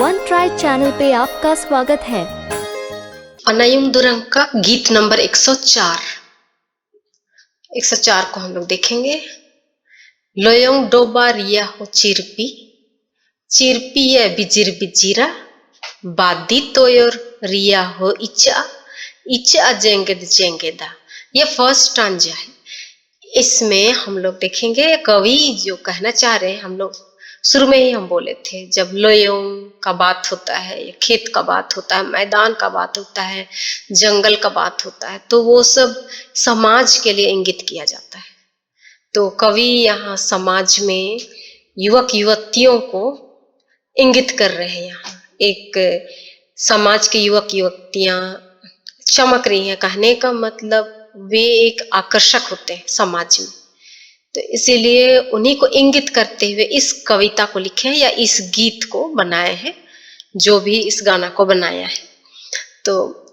One try channel पे आपका स्वागत है। अनायुम दुरंग का गीत नंबर 104 को हम लोग देखेंगे। लोयोंग डोबा रिया हो चिरपी चिरपी ये बिजिर बिजिरा बादी तोयोर रिया हो इचा इचा जेंगेद जेंगेदा। ये फर्स्ट स्टांजा है। इसमें हम लोग देखेंगे कवि जो कहना चाह रहे हैं, हम लोग शुरू में ही हम बोले थे, जब लोयोंग का बात होता है या खेत का बात होता है, मैदान का बात होता है, जंगल का बात होता है, तो वो सब समाज के लिए इंगित किया जाता है। तो कवि यहाँ समाज में युवक युवतियों को इंगित कर रहे हैं। यहाँ एक समाज के युवक युवतियां चमक रही हैं। कहने का मतलब वे एक आकर्षक होते हैं समाज में, तो इसीलिए उन्हीं को इंगित करते हुए इस कविता को लिखे हैं या इस गीत को बनाए हैं, जो भी इस गाना को बनाया है। तो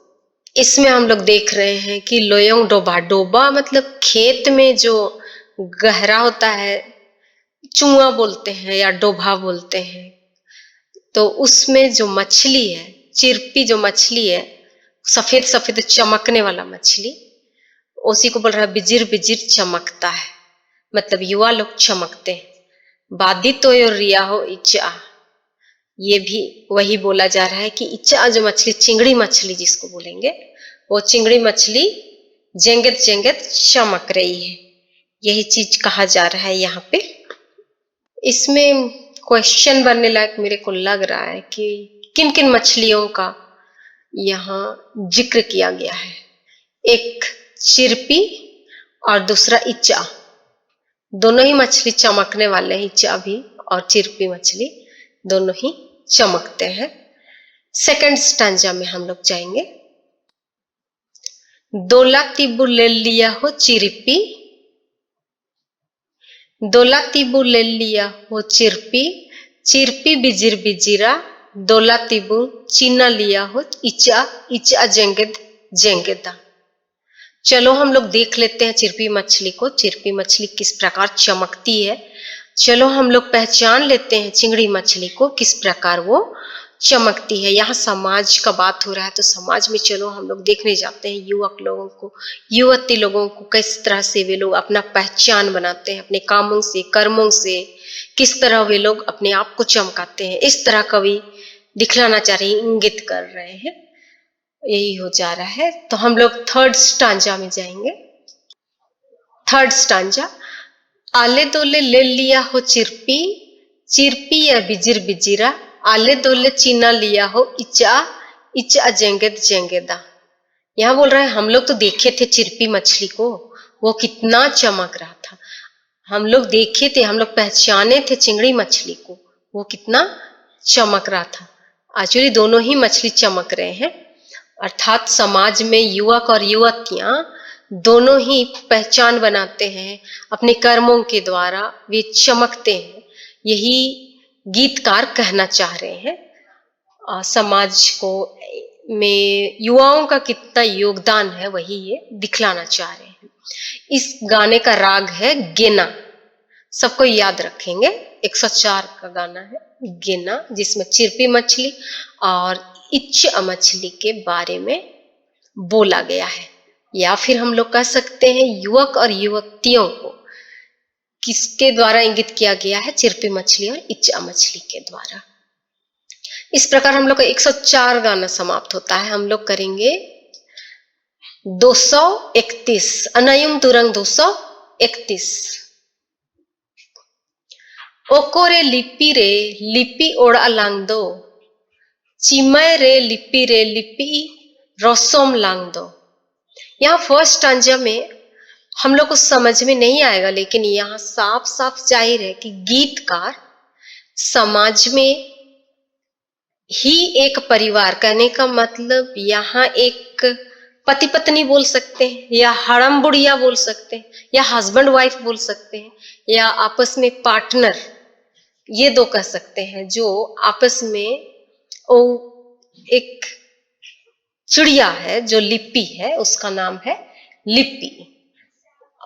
इसमें हम लोग देख रहे हैं कि लोयोंग डोबा, डोबा मतलब खेत में जो गहरा होता है, चुआ बोलते हैं या डोभा बोलते हैं, तो उसमें जो मछली है, चिरपी जो मछली है, सफेद सफेद चमकने वाला मछली, उसी को बोल रहा है बिजिर बिजिर चमकता है, मतलब युवा लोग चमकते हैं। बादी तो रिया हो इचा, ये भी वही बोला जा रहा है कि इचा जो मछली, चिंगड़ी मछली जिसको बोलेंगे, वो चिंगड़ी मछली जेंगेत जेंगेत चमक रही है। यही चीज कहा जा रहा है यहाँ पे। इसमें क्वेश्चन बनने लायक मेरे को लग रहा है कि किन किन मछलियों का यहाँ जिक्र किया गया है। एक चिरपी और दूसरा इचा, दोनों ही मछली चमकने वाले हैं। इचा भी और चिरपी मछली दोनों ही चमकते हैं। सेकंड स्टांजा में हम लोग जाएंगे। दोला तिबु ले लिया हो चिरपी, दोला तिबु ले लिया हो चिरपी चिरपी बिजिर बिजिरा, दोला तिबु चीना लिया हो इचा इचा जेंगेद जेंगेदा। चलो हम लोग देख लेते हैं चिरपी मछली को, चिरपी मछली किस प्रकार चमकती है। चलो हम लोग पहचान लेते हैं चिंगड़ी मछली को, किस प्रकार वो चमकती है। यहाँ समाज का बात हो रहा है, तो समाज में चलो हम लोग देखने जाते हैं युवक लोगों को, युवती लोगों को, किस तरह से वे लोग अपना पहचान बनाते हैं, अपने कामों से, कर्मों से, किस तरह वे लोग अपने आप को चमकाते हैं। इस तरह कवि दिखलाना चाह रहे हैं, इंगित कर रहे हैं। यही हो जा रहा है। तो हम लोग थर्ड स्टांजा में जाएंगे। Third stanza. आले दोले ले लिया हो चिरपी चिरपी या बिजिर बिजिरा, आले दोले चीना लिया हो इचा इचा जेंगेद जेंगेदा। यहाँ बोल रहे हैं हम लोग तो देखे थे चिरपी मछली को, वो कितना चमक रहा था। हम लोग देखे थे, हम लोग पहचाने थे चिंगड़ी मछली को, वो कितना चमक रहा था। एक्चुअली दोनों ही मछली चमक रहे हैं, अर्थात समाज में युवक और युवतियां दोनों ही पहचान बनाते हैं अपने कर्मों के द्वारा, वे चमकते हैं। यही गीतकार कहना चाह रहे हैं। समाज को में युवाओं का कितना योगदान है, वही ये दिखलाना चाह रहे हैं। इस गाने का राग है गेना, सबको याद रखेंगे। 104 का गाना है गेना, जिसमें चिरपी मछली और इच्चा मछली के बारे में बोला गया है। या फिर हम लोग कह सकते हैं युवक और युवतियों को किसके द्वारा इंगित किया गया है, चिरपी मछली और इच्चा मछली के द्वारा। इस प्रकार हम लोग का 104 गाना समाप्त होता है। हम लोग करेंगे 231, अनायुम तुरंग 231। ओकोरे लिपि रे लिपि ओड़ा लांग दो, चिमय रे लिपि रसोम लांग दो। यहाँ फर्स्ट स्टांजा में हम लोग को समझ में नहीं आएगा, लेकिन यहाँ साफ साफ जाहिर है कि गीतकार समाज में ही एक परिवार, कहने का मतलब यहाँ एक पति पत्नी बोल सकते हैं, या हड़म बुढ़िया बोल सकते हैं, या हस्बैंड वाइफ बोल सकते हैं, या आपस में पार्टनर, ये दो कह सकते हैं, जो आपस में वो एक चिड़िया है जो लिपि है, उसका नाम है लिपि,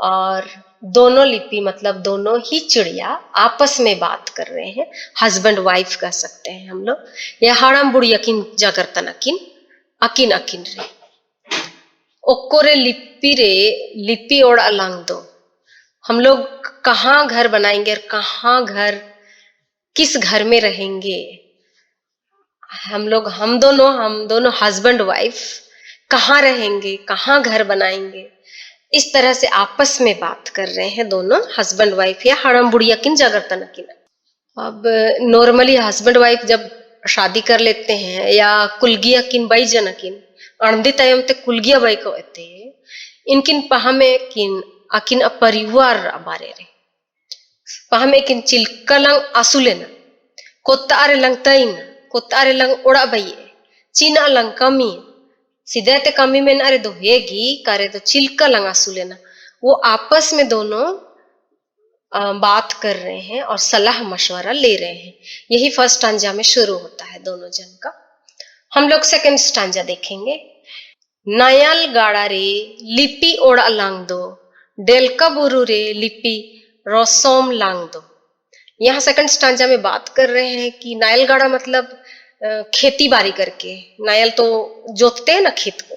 और दोनों लिपि मतलब दोनों ही चिड़िया आपस में बात कर रहे हैं, हस्बैंड वाइफ कह सकते हैं हम लोग। या हाड़म बुढ़ी अकिन जागरतन अकिन अकिन अकिन रे ओक्कोरे लिपि रे लिपि ओड़ अलांग दो। हम लोग कहाँ घर बनाएंगे और कहाँ घर, किस घर में रहेंगे। हम दोनों हस्बैंड वाइफ कहाँ रहेंगे, कहाँ घर बनाएंगे, इस तरह से आपस में बात कर रहे हैं दोनों हस्बैंड वाइफ या हड़म बुढ़िया किन जागरतन किन। अब नॉर्मली हस्बैंड वाइफ जब शादी कर लेते हैं या कुलगिया किन बाई जन किन अणदी तयम ते कुलगिया बाई को एते इनकिन पहमे किन अकिन परिवार बारे रे पहमे किन चिलकलंग आसुलेना कोत्तारे लंग तइन कोत्तारे लंग ओड़ा बाई चीना लंग कमी सीधे ते कमी में ना रे दो हेगी करे तो चिल्का लंगा सुलेना। वो आपस में दोनों बात कर रहे हैं और सलाह मशवरा ले रहे हैं। यही फर्स्ट स्टांजा में शुरू होता है दोनों जन का। हम लोग सेकंड स्टांजा देखेंगे। नयल गाड़ा रे लिपि ओड़ा लांग दो डेलका बुरु रे लिपि रोसोम लांग दो। यहाँ सेकंड स्टांजा में बात कर रहे हैं कि नायल गाड़ा मतलब खेती बाड़ी करके, नायल तो जोतते हैं ना खेत को,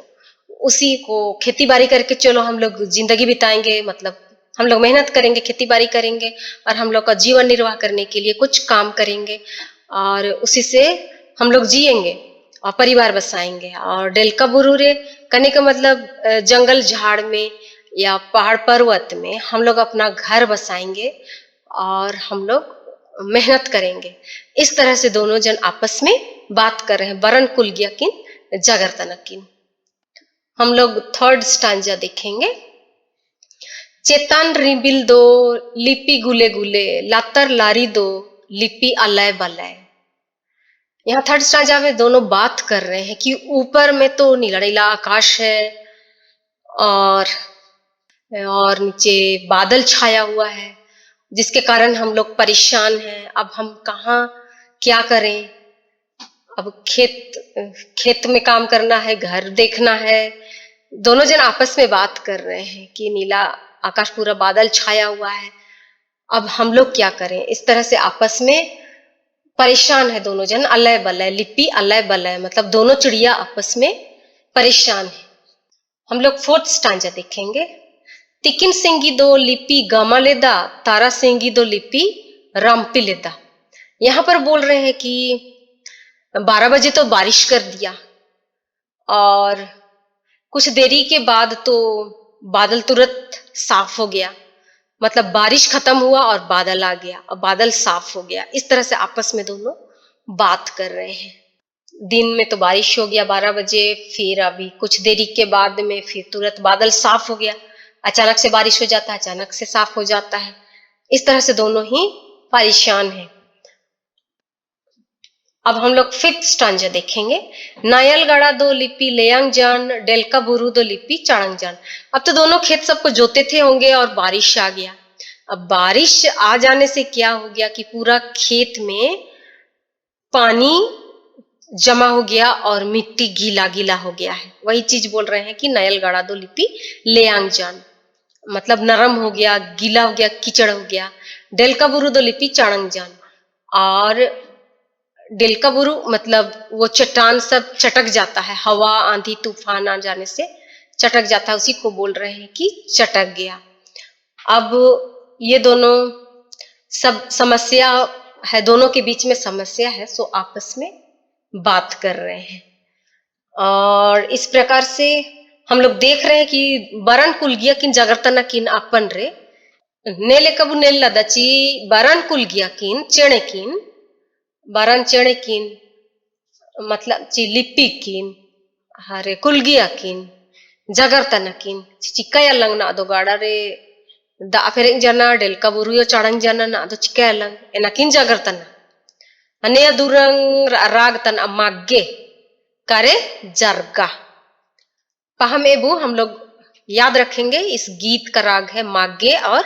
उसी को खेती बाड़ी करके चलो हम लोग जिंदगी बिताएंगे, मतलब हम लोग मेहनत करेंगे, खेती बाड़ी करेंगे और हम लोग का जीवन निर्वाह करने के लिए कुछ काम करेंगे और उसी से हम लोग जिएंगे और परिवार बसाएंगे। और डेलका बुरुरे करने का मतलब जंगल झाड़ में या पहाड़ पर्वत में हम लोग अपना घर बसाएंगे और हम लोग मेहनत करेंगे। इस तरह से दोनों जन आपस में बात कर रहे हैं। बरन कुलगिया किन जागरतन किन। हम लोग थर्ड स्टांजा देखेंगे। चेतान रिबिल दो लिपि गुले गुले लातर लारी दो लिपि अलय बलय। यहाँ थर्ड स्टांजा में दोनों बात कर रहे हैं कि ऊपर में तो नीला नीला आकाश है और नीचे बादल छाया हुआ है जिसके कारण हम लोग परेशान हैं। अब हम कहाँ क्या करें, अब खेत में काम करना है, घर देखना है। दोनों जन आपस में बात कर रहे हैं कि नीला आकाश पूरा बादल छाया हुआ है, अब हम लोग क्या करें। इस तरह से आपस में परेशान है दोनों जन। अलय बलय लिपि अलय बलय मतलब दोनों चिड़िया आपस में परेशान है। हम लोग फोर्थ स्टांजा देखेंगे। तिकिन सिंगी दो लिपि गामा लेदा तारा सिंगी दो लिपि रामपी लेदा। यहाँ पर बोल रहे हैं कि 12 बजे तो बारिश कर दिया और कुछ देरी के बाद तो बादल तुरंत साफ हो गया, मतलब बारिश खत्म हुआ और बादल आ गया और बादल साफ हो गया। इस तरह से आपस में दोनों बात कर रहे हैं। दिन में तो बारिश हो गया 12 बजे, फिर अभी कुछ देरी के बाद में फिर तुरंत बादल साफ हो गया। अचानक से बारिश हो जाता है, अचानक से साफ हो जाता है। इस तरह से दोनों ही परेशान हैं। अब हम लोग फिफ्थ स्टांजा देखेंगे। नायल गड़ा दो लिपि लेयांग जान डेलका बुरु दो लिपि चाणंग जान। अब तो दोनों खेत सबको जोते थे होंगे और बारिश आ गया। अब बारिश आ जाने से क्या हो गया कि पूरा खेत में पानी जमा हो गया और मिट्टी गीला गीला हो गया है। वही चीज बोल रहे हैं कि नायल गड़ा दो लिपि लेयांग जान मतलब नरम हो गया, गीला हो गया, कीचड़ हो गया। डेलका बुरु दो लिपि चाणंग जान और डेलका बुरु मतलब वो चट्टान सब चटक जाता है, हवा आंधी तूफान आ जाने से चटक जाता है, उसी को बोल रहे हैं कि चटक गया। अब ये दोनों सब समस्या है, दोनों के बीच में समस्या है, सो आपस में बात कर रहे हैं। और इस प्रकार से हम लोग देख रहे हैं कि बरन कुलगिया किन जागरतना किन अपन रे नेले कबू नेल लदची बरन कुलगिया किन चेणे किन बरन चेणे किन मतलब ची लिपि किन हरे कुलगिया किन जागरतना किन चिकया लंग ना दो गाड़ा रे दा फेरेंग जना डेलका बुरुयो चाड़ंग जना ना दो चिकया लंग एना किन जागरतना अने दुरंग राग तन अमागे करे जरगा। पहम एबू हम लोग याद रखेंगे, इस गीत का राग है मागे और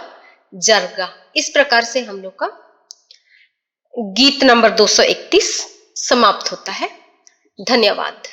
जरगा। इस प्रकार से हम लोग का गीत नंबर 231 समाप्त होता है। धन्यवाद।